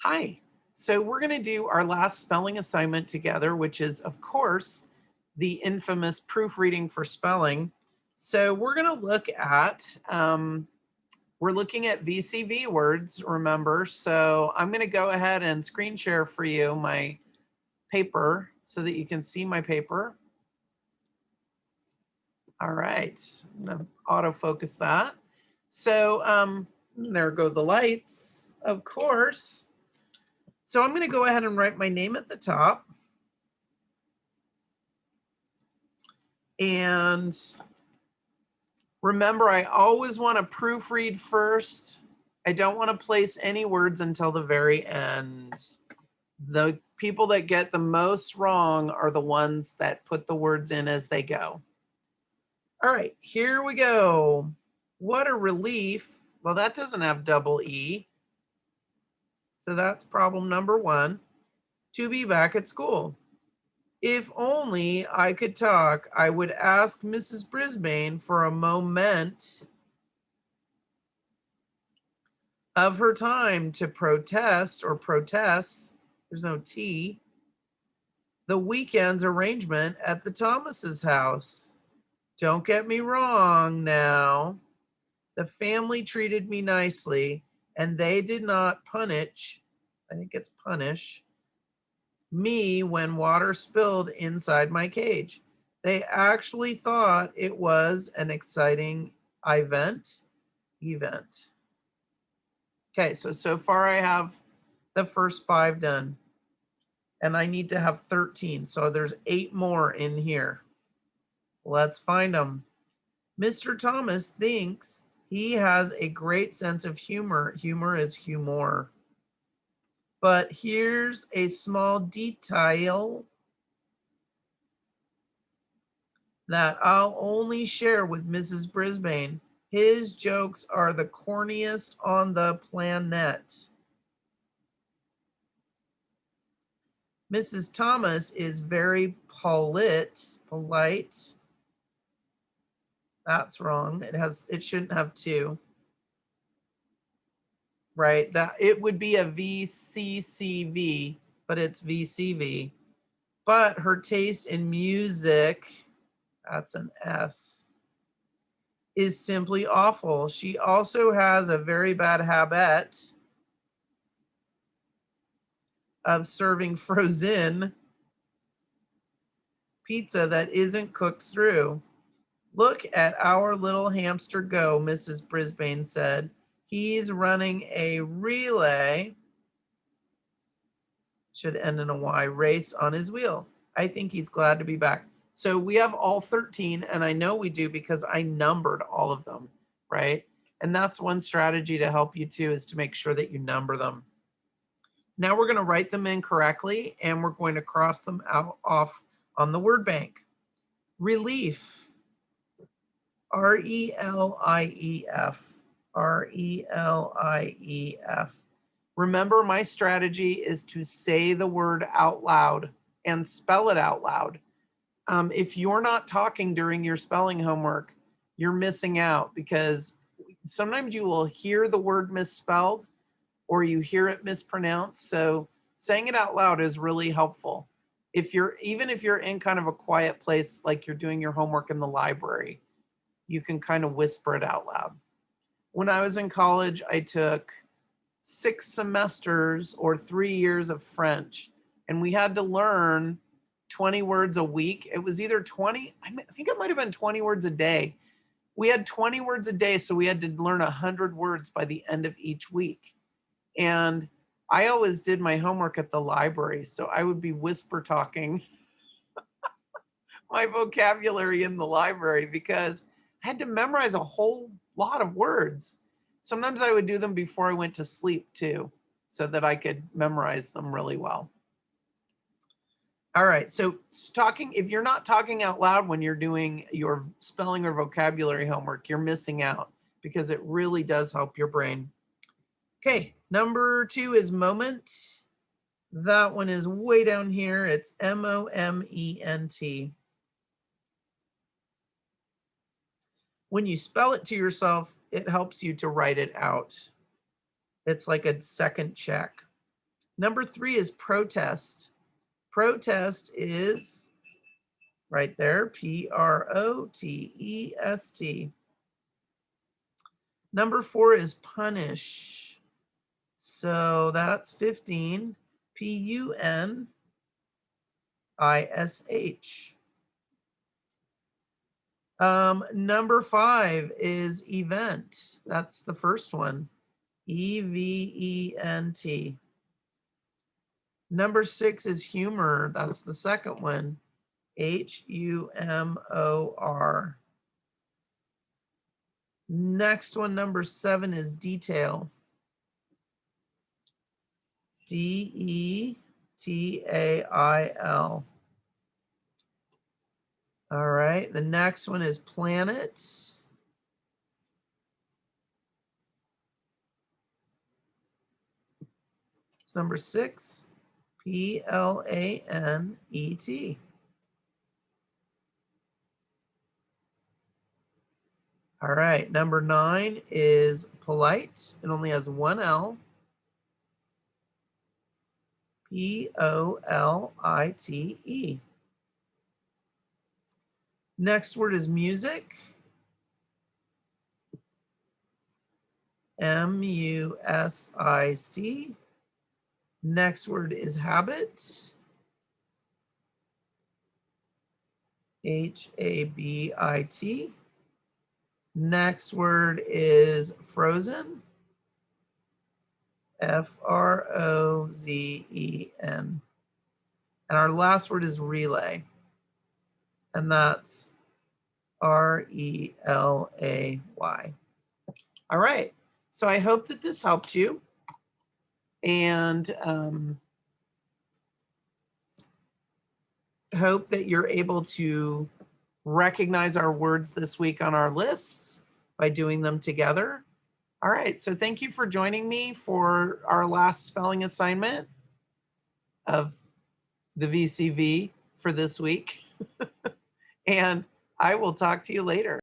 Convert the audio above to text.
Hi. So we're going to do our last spelling assignment together, which is, of course, the infamous proofreading for spelling. So we're going to look at we're looking at VCV words, remember. So I'm going to go ahead and screen share for you my paper so that you can see my paper. All right, I'm going to autofocus that. So there go the lights, of course. So I'm going to go ahead and write my name at the top. And remember, I always want to proofread first. I don't want to place any words until the very end. The people that get the most wrong are the ones that put the words in as they go. All right, here we go. What a relief. Well, that doesn't have double E. So that's problem number one. To be back at school. If only I could talk, I would ask Mrs. Brisbane for a moment of her time to protest or protests, there's no T, the weekend's arrangement at the Thomas's house. Don't get me wrong now. The family treated me nicely and they did not punish, I think it's punish, me when water spilled inside my cage. They actually thought it was an exciting event. Okay, so far I have the first 5 done. And I need to have 13. So there's 8 more in here. Let's find them. Mr. Thomas thinks he has a great sense of humor. Humor is humor. But here's a small detail that I'll only share with Mrs. Brisbane. His jokes are the corniest on the planet. Mrs. Thomas is very polite. That's wrong. It shouldn't have 2. Right? That it would be a VCCV, but it's VCV. But her taste in music, that's an S, is simply awful. She also has a very bad habit of serving frozen pizza that isn't cooked through. Look at our little hamster go, Mrs. Brisbane said. He's running a relay, should end in a Y, race on his wheel. I think he's glad to be back. So we have all 13, and I know we do because I numbered all of them, right? And that's one strategy to help you too, is to make sure that you number them. Now we're going to write them in correctly, and we're going to cross them out off on the word bank. Relief. Relief. Relief. Remember, my strategy is to say the word out loud and spell it out loud. If you're not talking during your spelling homework, you're missing out, because sometimes you will hear the word misspelled or you hear it mispronounced. So saying it out loud is really helpful. Even if you're in kind of a quiet place, like you're doing your homework in the library, you can kind of whisper it out loud. When I was in college, I took 6 semesters or 3 years of French, and we had to learn 20 words a week. It was either 20, I think it might have been 20 words a day. We had 20 words a day, so we had to learn 100 words by the end of each week. And I always did my homework at the library, so I would be whisper talking my vocabulary in the library because I had to memorize a whole lot of words. Sometimes I would do them before I went to sleep too, so that I could memorize them really well. All right, so if you're not talking out loud when you're doing your spelling or vocabulary homework, you're missing out, because it really does help your brain. Okay, number 2 is moment. That one is way down here. It's moment. When you spell it to yourself, it helps you to write it out. It's like a second check. Number 3 is protest. Protest is right there, Protest. Number 4 is punish. So that's 15, Punish. Number 5 is event. That's the first one, Event. Number 6 is humor. That's the second one, Humor. Next one, number 7, is detail. Detail. All right, the next one is planet. It's number 6, Planet. All right, number 9 is polite. It only has one L. Polite. Next word is music. Music. Next word is habit. Habit. Next word is frozen. Frozen. And our last word is relay. And that's Relay. All right. So I hope that this helped you. And hope that you're able to recognize our words this week on our lists by doing them together. All right, so thank you for joining me for our last spelling assignment of the VCV for this week. And I will talk to you later.